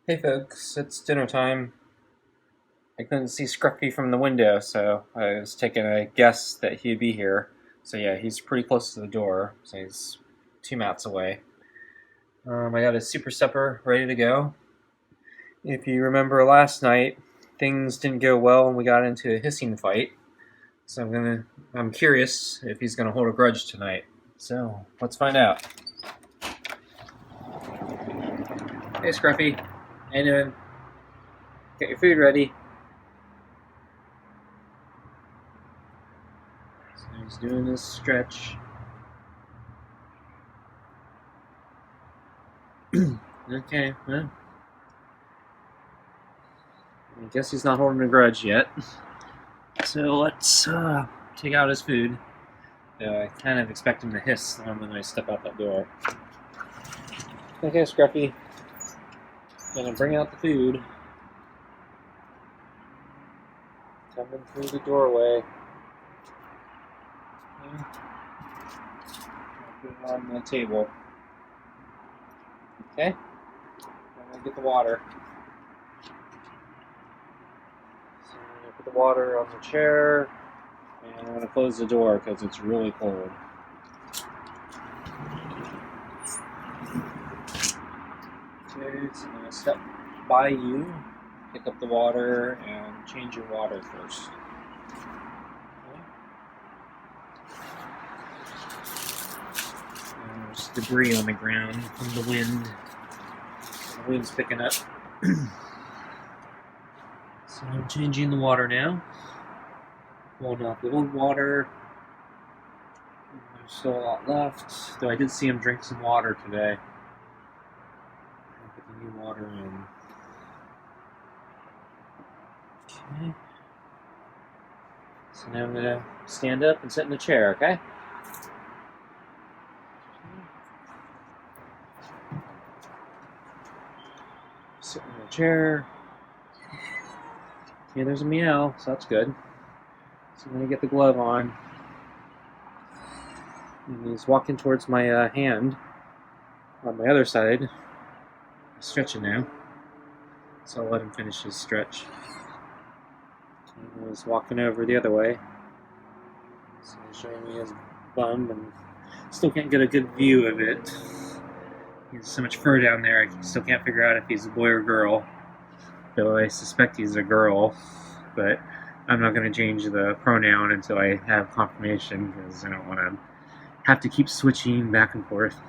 Hey folks, it's dinner time. I couldn't see Scruffy from the window, so I was taking a guess that he'd be here. So yeah, he's pretty close to the door, so he's 2 mats away. I got his super supper ready to go. If you remember last night, things didn't go well and we got into a hissing fight. So I'm curious if he's gonna hold a grudge tonight. So let's find out. Hey Scruffy, how you doing? Get your food ready. So he's doing his stretch. Okay, well, I guess he's not holding a grudge yet. So let's take out his food. I kind of expect him to hiss when I step out that door. Okay, Scruffy. Gonna bring out the food. Coming through the doorway. Okay. I'll put it on the table. Okay. I'm gonna get the water. So I'm gonna put the water on the chair, and I'm gonna close the door because it's really cold. Okay, so I'm gonna step by you, pick up the water, and change your water first. Okay. There's debris on the ground from the wind. The wind's picking up. So I'm changing the water now. Pulling out the old water. There's still a lot left, though I did see him drink some water today. I'll put the new water in. Okay. So now I'm going to stand up and sit in the chair, okay? Sit in the chair. Okay, there's a meow, so that's good. So I'm going to get the glove on. And he's walking towards my hand on my other side. He's stretching now. So I'll let him finish his stretch. And he's walking over the other way. So he's showing me his bum, and still can't get a good view of it. He's so much fur down there, I still can't figure out if he's a boy or girl. Though I suspect he's a girl, but I'm not going to change the pronoun until I have confirmation, because I don't want to have to keep switching back and forth.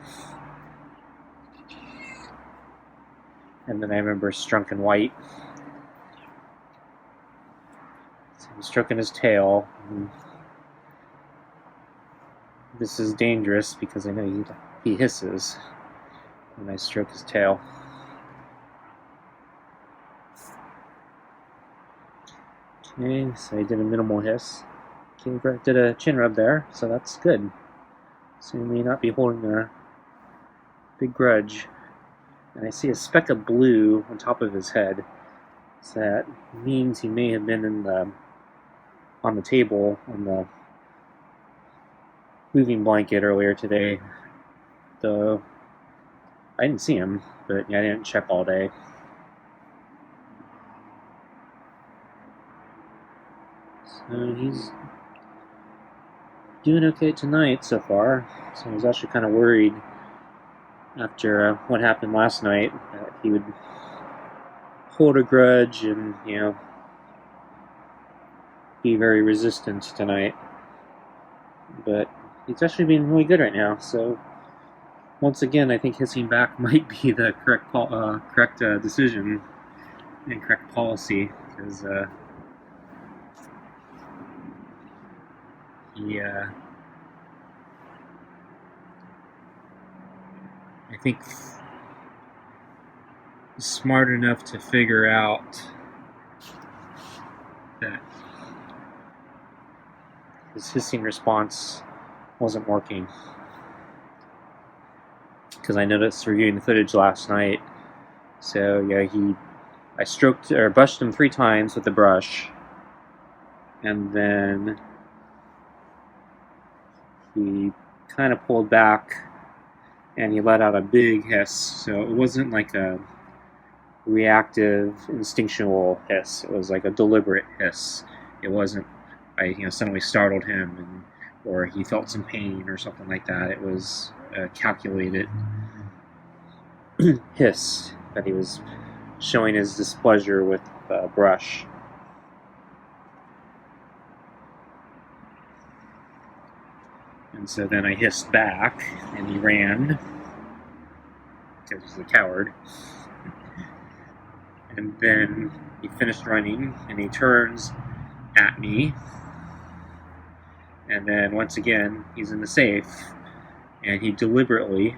And then I remember Strunk and White. So I'm stroking his tail. This is dangerous because I know he hisses when I stroke his tail. Okay, so I did a minimal hiss. Okay, did a chin rub there, so that's good. So he may not be holding a big grudge. And I see a speck of blue on top of his head. So that means he may have been on the table on the moving blanket earlier today. Though I didn't see him, but yeah, I didn't check all day. So he's doing okay tonight so far. So I was actually kind of worried after what happened last night that he would hold a grudge and, be very resistant tonight. But he's actually being really good right now. So once again, I think hissing back might be the correct decision and correct policy, because he, I think, is smart enough to figure out that his hissing response wasn't working. Because I noticed reviewing the footage last night. So yeah, I stroked or brushed him 3 times with the brush, and then he kind of pulled back and he let out a big hiss. So it wasn't like reactive, instinctual hiss. It was like a deliberate hiss. It wasn't I suddenly startled him or he felt some pain or something like that. It was a calculated hiss that he was showing his displeasure with brush. And so then I hissed back, and he ran, because he's a coward. And then he finished running, and he turns at me. And then once again, he's in the safe, and he deliberately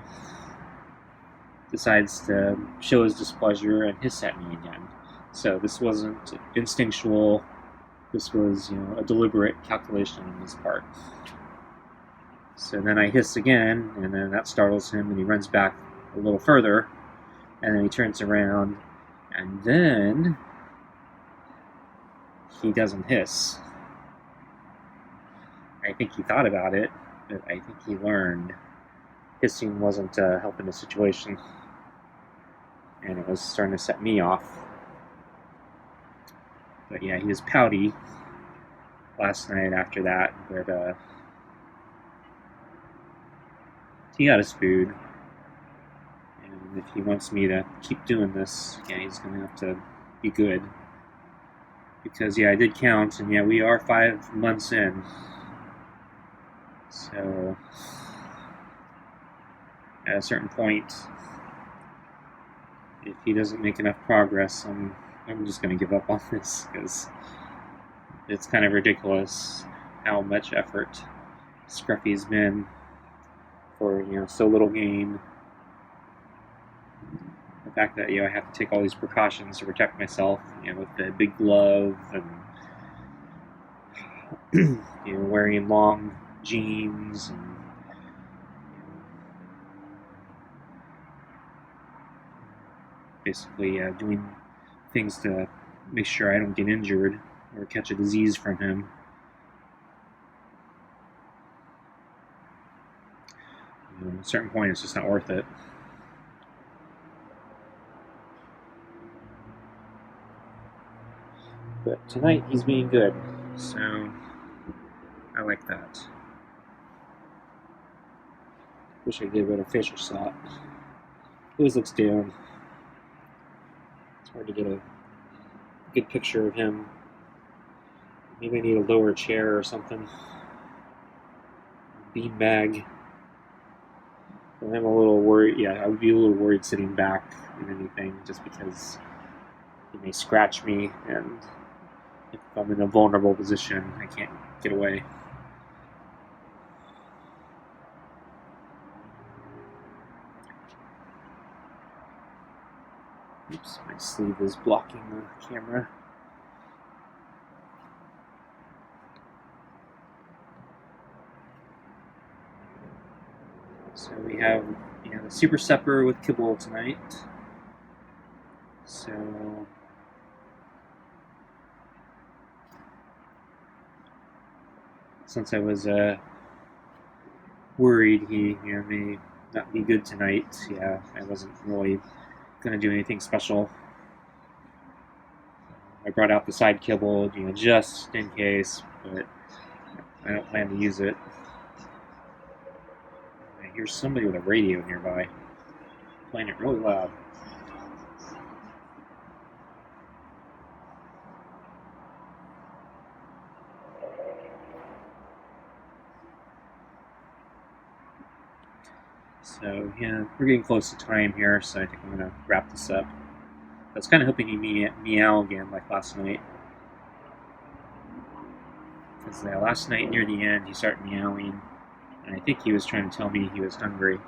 decides to show his displeasure and hiss at me again. So this wasn't instinctual. This was, a deliberate calculation on his part. So then I hiss again, and then that startles him, and he runs back a little further, and then he turns around, and then he doesn't hiss. I think he thought about it, but I think he learned hissing wasn't helping the situation, and it was starting to set me off. But yeah, he was pouty last night after that, but he got his food, and if he wants me to keep doing this, yeah, he's going to have to be good. Because, yeah, I did count, and yeah, we are 5 months in. So, at a certain point, if he doesn't make enough progress, I'm just going to give up on this, because it's kind of ridiculous how much effort Scruffy's been for so little gain. The fact that I have to take all these precautions to protect myself, with the big glove and wearing long jeans and basically doing things to make sure I don't get injured or catch a disease from him. At a certain point, it's just not worth it. But tonight, he's being good, so I like that. Wish I could get a better facial shot. He always looks down. It's hard to get a good picture of him. Maybe I need a lower chair or something. Beanbag. I'm a little worried. Yeah, I would be a little worried sitting back in anything, just because he may scratch me, and if I'm in a vulnerable position, I can't get away. Oops, my sleeve is blocking the camera. So we have the Super Supper with kibble tonight. So since I was worried he may not be good tonight, I wasn't really going to do anything special. I brought out the side kibble, just in case, but I don't plan to use it. I hear somebody with a radio nearby, playing it really loud. So, we're getting close to time here, so I think I'm going to wrap this up. I was kind of hoping he'd meow again like last night. Because last night, near the end, he started meowing, and I think he was trying to tell me he was hungry.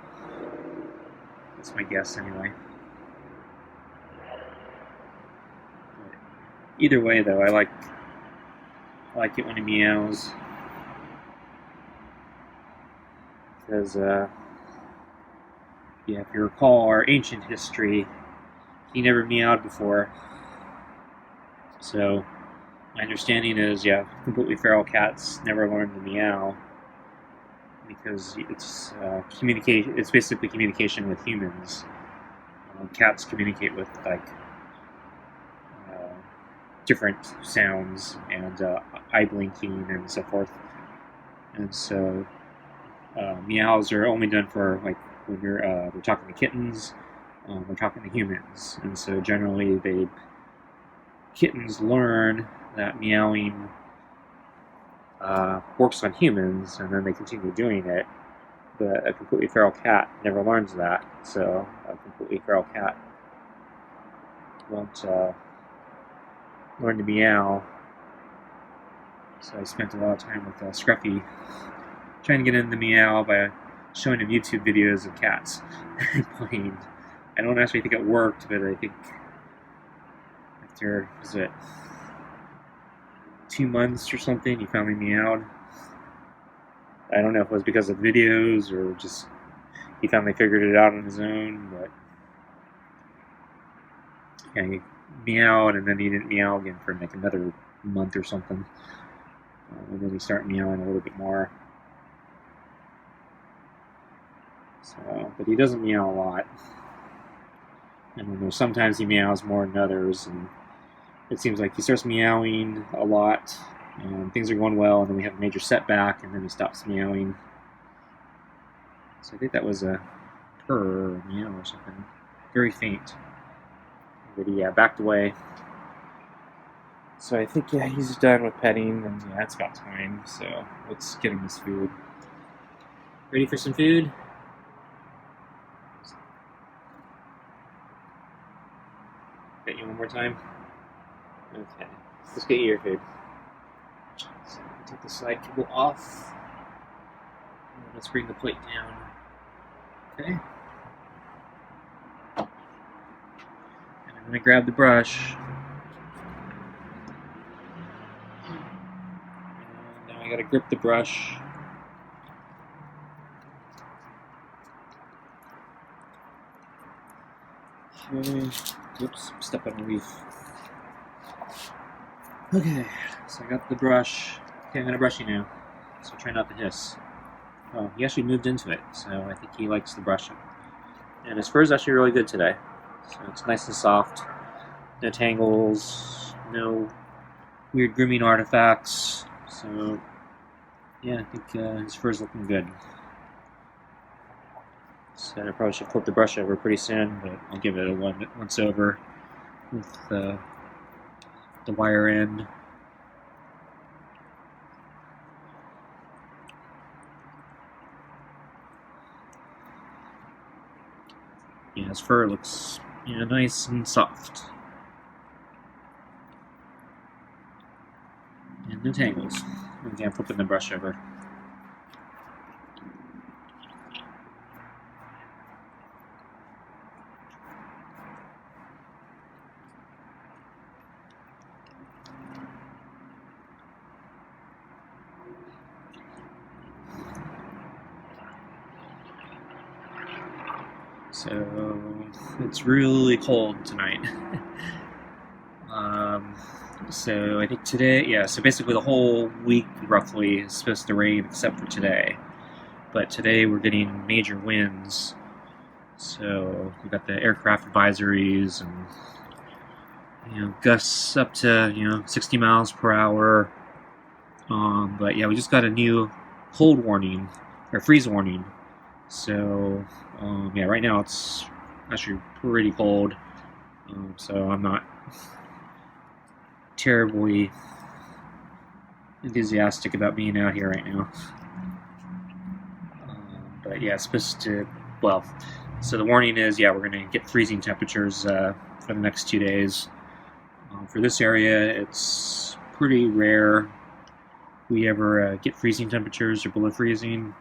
That's my guess, anyway. But either way, though, I like it when he meows. Because, if you recall our ancient history, he never meowed before. So, my understanding is, completely feral cats never learn to meow, because it's communication. It's basically communication with humans. Cats communicate with different sounds and eye blinking and so forth. And so meows are only done for like when they're talking to kittens, or talking to humans. And so generally kittens learn that meowing works on humans, and then they continue doing it. But a completely feral cat never learns that. So a completely feral cat won't learn to meow. So I spent a lot of time with Scruffy trying to get him to meow by showing him YouTube videos of cats playing. I don't actually think it worked, but I think after, was it 2 months or something, he finally meowed. I don't know if it was because of videos or just he finally figured it out on his own, but yeah, he meowed and then he didn't meow again for like another month or something. And then he started meowing a little bit more. So, but he doesn't meow a lot. And then there's sometimes he meows more than others, and it seems like he starts meowing a lot, and things are going well, and then we have a major setback, and then he stops meowing. So I think that was a purr or meow or something. Very faint. But he backed away. So I think, yeah, he's done with petting, and yeah, it's about time, so let's get him his food. Ready for some food? Get you one more time? Okay, let's get you your food. So take the side cable off. And let's bring the plate down. Okay. And I'm going to grab the brush. And now I got to grip the brush. Okay. Oops, step on a leaf. Okay, so I got the brush. Okay, I'm going to brush you now. So try not to hiss. Oh, he actually moved into it, so I think he likes the brushing. And his fur is actually really good today. So it's nice and soft. No tangles, no weird grooming artifacts. So, yeah, I think his fur is looking good. So I probably should flip the brush over pretty soon, but I'll give it a once over with the wire end. Yeah, his fur looks, nice and soft. And no tangles. Again, flipping the brush over. So it's really cold tonight. So I think today, yeah, so basically the whole week roughly is supposed to rain except for today. But today we're getting major winds. So we've got the aircraft advisories and, gusts up to, 60 miles per hour. But yeah, we just got a new cold warning, or freeze warning. So, yeah, right now it's actually pretty cold, so I'm not terribly enthusiastic about being out here right now. But yeah, it's supposed to, well, so the warning is, yeah, we're going to get freezing temperatures for the next 2 days. For this area, it's pretty rare we ever get freezing temperatures or below freezing.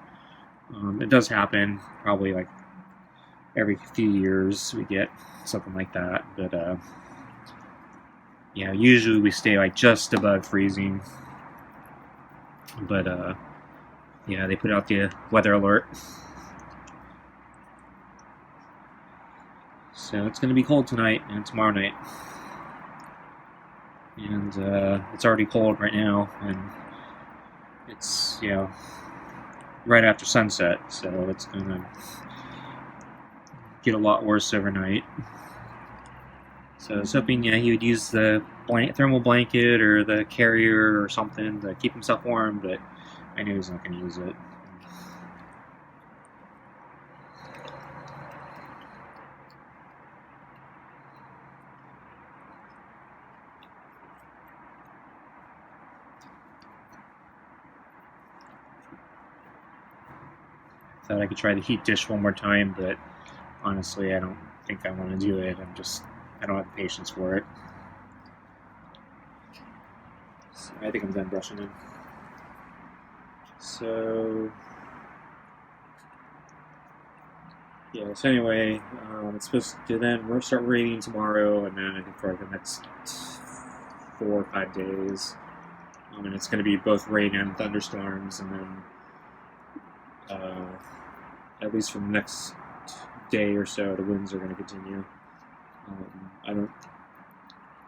It does happen, probably like every few years we get something like that, but yeah, usually we stay like just above freezing. But yeah, they put out the weather alert. So it's going to be cold tonight and tomorrow night. And it's already cold right now, and it's, right after sunset, so it's gonna get a lot worse overnight. So I was hoping, he would use the thermal blanket or the carrier or something to keep himself warm, but I knew he was not going to use it. Thought I could try the heat dish one more time, but honestly, I don't think I want to do it. I don't have the patience for it. So I think I'm done brushing him. So yeah. So anyway, it's supposed to then start raining tomorrow, and then I think for like the next 4 or 5 days, and it's going to be both rain and thunderstorms, and then at least for the next day or so, the winds are going to continue. I don't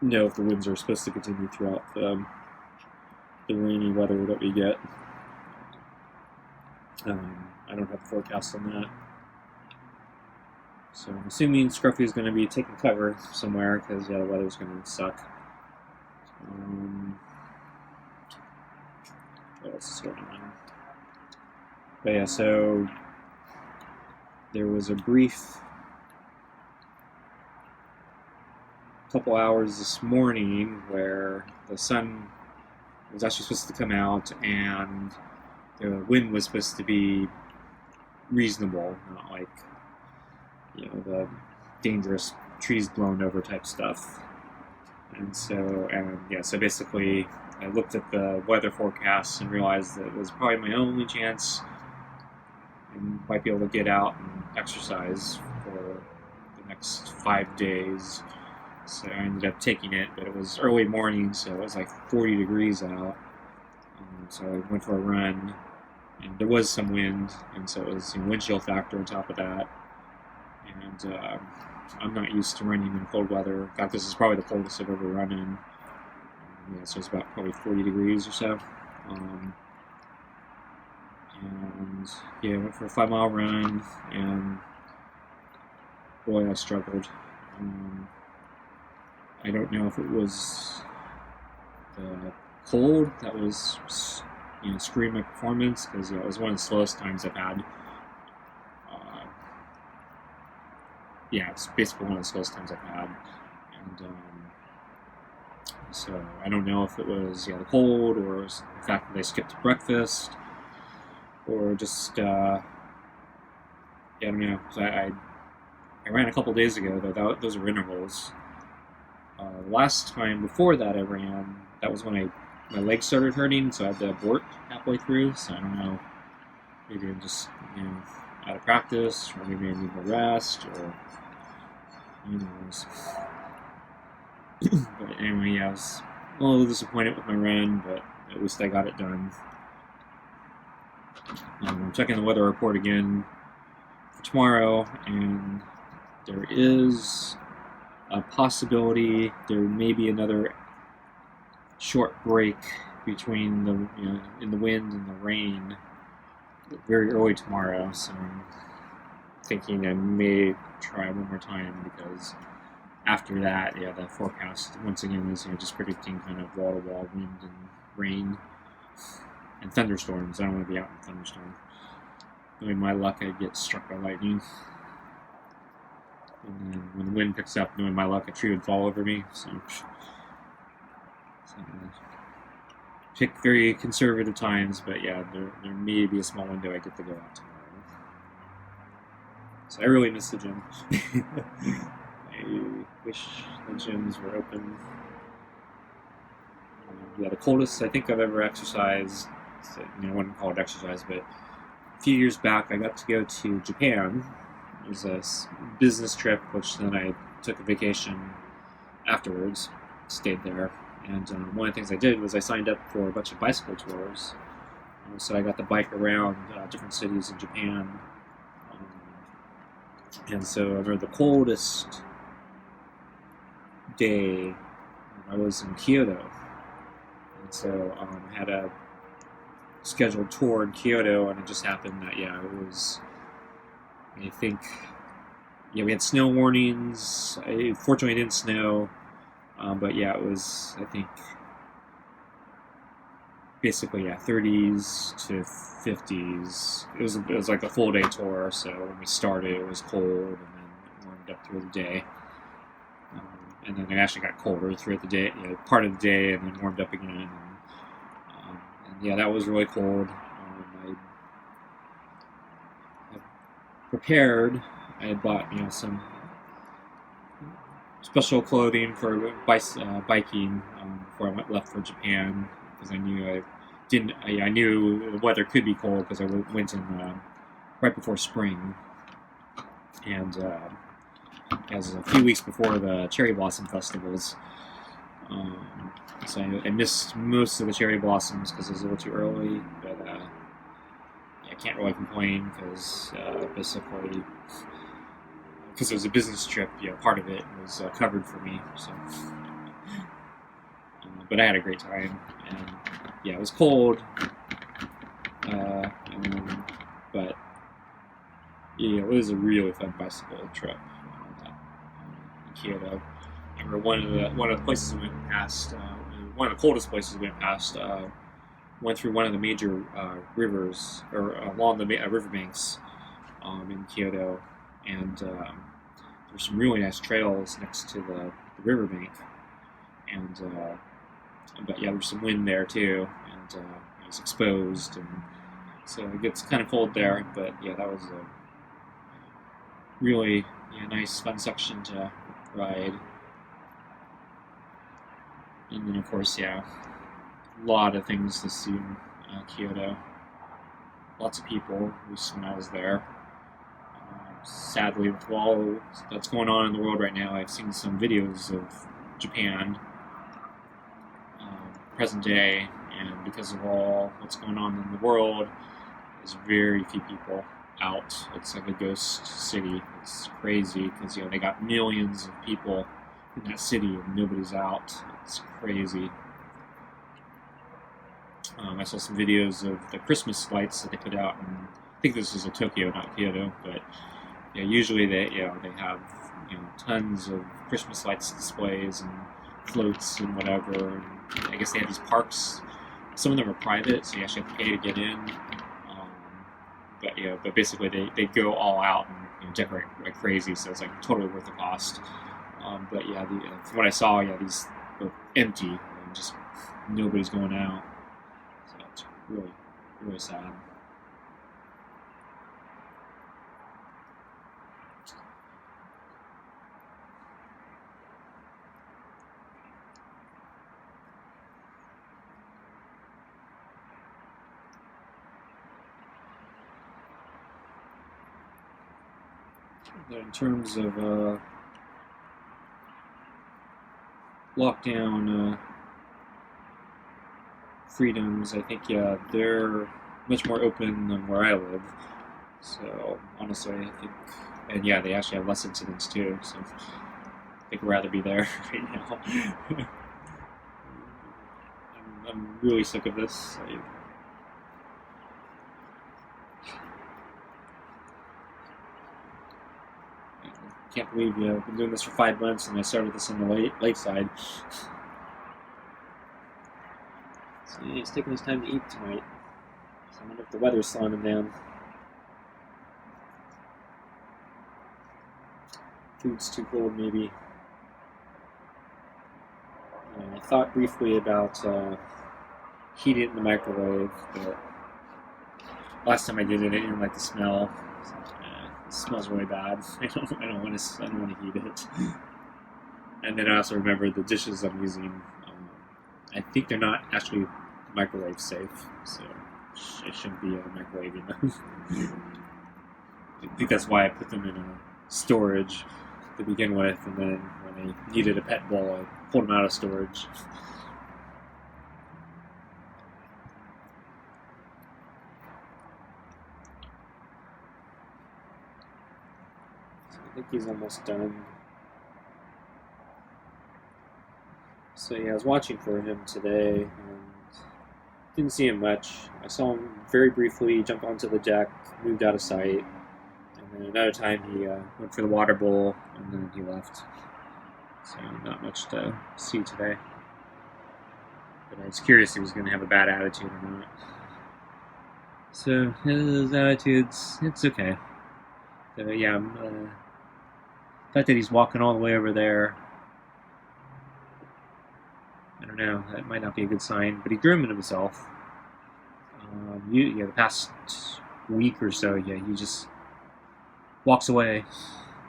know if the winds are supposed to continue throughout the rainy weather that we get. I don't have a forecast on that. So I'm assuming Scruffy is going to be taking cover somewhere because the weather's going to suck. What else is going on? But yeah, so there was a brief couple hours this morning where the sun was actually supposed to come out and the wind was supposed to be reasonable, not like the dangerous trees blown over type stuff. And so basically I looked at the weather forecast and realized that it was probably my only chance and might be able to get out and exercise for the next 5 days. So I ended up taking it, but it was early morning, so it was like 40 degrees out. So I went for a run, and there was some wind, and so it was wind chill factor on top of that. And I'm not used to running in cold weather. In fact, this is probably the coldest I've ever run in. So it's about probably 40 degrees or so. I went for a 5-mile run, and boy, I struggled. I don't know if it was the cold that was, screwing my performance, because it was one of the slowest times I've had. It's basically one of the slowest times I've had, and so I don't know if it was the cold or the fact that I skipped breakfast, or just I don't know. So I ran a couple days ago, though. Those were intervals. Last time before that I ran, that was when my legs started hurting, so I had to abort halfway through. So I don't know. Maybe I'm just out of practice, or maybe I need more rest, or who knows. But anyway, I was a little disappointed with my run, but at least I got it done. I'm checking the weather report again for tomorrow, and there is a possibility there may be another short break between in the wind and the rain very early tomorrow. So I'm thinking I may try one more time, because after that, the forecast once again is just predicting kind of wall-to-wall wind and rain and thunderstorms. I don't want to be out in a thunderstorm. Knowing my luck, I'd get struck by lightning. And then when the wind picks up, knowing my luck, a tree would fall over me. So pick very conservative times, but there may be a small window I get to go out tomorrow. So I really miss the gym. I wish the gyms were open. The coldest I think I've ever exercised, I wouldn't call it exercise, but a few years back I got to go to Japan. It was a business trip, which then I took a vacation afterwards, stayed there. And one of the things I did was I signed up for a bunch of bicycle tours. So I got to bike around different cities in Japan. And so over the coldest day, I was in Kyoto. And so I had a scheduled tour in Kyoto, and it just happened that, it was, I think, yeah, we had snow warnings. Fortunately, it didn't snow, but yeah, it was, I think, basically, yeah, 30s to 50s. It was like a full day tour. So when we started, it was cold, and then warmed up through the day. And then it actually got colder throughout the day, part of the day, and then warmed up again. And yeah, that was really cold. I prepared. I had bought some special clothing for biking before I left for Japan, because I knew I knew the weather could be cold because I went in right before spring, and as a few weeks before the cherry blossom festivals. So I missed most of the cherry blossoms because it was a little too early, but I can't really complain because basically, because it was a business trip, part of it was covered for me. So, but I had a great time, and yeah, it was cold, but yeah, it was a really fun bicycle trip in Kyoto. I remember one of the places we went past, one of the coldest places we went past. Went through one of the major rivers, or along the riverbanks in Kyoto, and there's some really nice trails next to the riverbank, and but yeah, there's some wind there too, and it was exposed, and so it gets kind of cold there. But yeah, that was a really nice, fun section to ride. And then, of course, a lot of things to see in Kyoto. Lots of people, at least when I was there. Sadly, with all that's going on in the world right now, I've seen some videos of Japan, present day, and because of all what's going on in the world, there's very few people out. It's like a ghost city. It's crazy because they got millions of people in that city and nobody's out. It's crazy. I saw some videos of the Christmas lights that they put out, and I think this is in Tokyo, not Kyoto, but usually they have tons of Christmas lights displays and floats and whatever. And I guess they have these parks. Some of them are private, so you actually have to pay to get in. But basically they go all out and decorate like crazy, so it's like totally worth the cost. But yeah, from what I saw, these were empty and just nobody's going out. So it's really, really sad. In terms of lockdown freedoms, I think they're much more open than where I live. So honestly, I think, and they actually have less incidents too. So I think I'd rather be there right now. I'm really sick of this. Can't believe I've been doing this for 5 months and I started this on the late side. So he's taking his time to eat tonight. So I wonder if the weather's slowing him down. Food's too cold, maybe. I thought briefly about heating it in the microwave, but last time I did it, I didn't like the smell. It smells really bad. I don't want to heat it. And then I also remember the dishes I'm using. I think they're not actually microwave safe, so I shouldn't be microwaving them. I think that's why I put them in storage to begin with, and then when I needed a pet bowl, I pulled them out of storage. I think he's almost done. So I was watching for him today, and didn't see him much. I saw him very briefly jump onto the deck, moved out of sight, And then another time he went for the water bowl, and then he left. So not much to see today. But I was curious if he was going to have a bad attitude or not. So his attitudes, it's okay. So yeah, the fact that he's walking all the way over there, I don't know, that might not be a good sign. But he grooming himself. The past week or so, yeah, he just walks away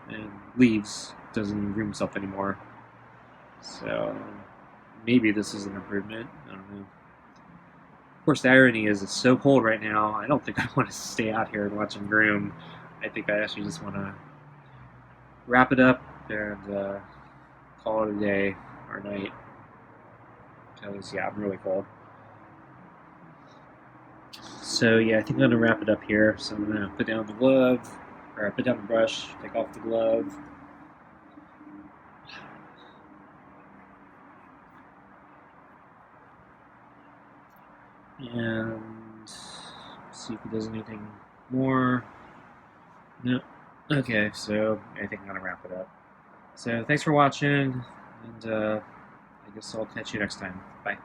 and leaves, doesn't groom himself anymore. So maybe this is an improvement. I don't know. Of course, the irony is it's so cold right now. I don't think I want to stay out here and watch him groom. I think I actually just want to wrap it up and call it a day or night. Because, yeah, I'm really cold. So, yeah, I think I'm going to wrap it up here. So I'm going to put down the glove, or put down the brush, take off the glove. And see if he does anything more. No. Okay, so I think I'm going to wrap it up. So thanks for watching, and I guess I'll catch you next time. Bye.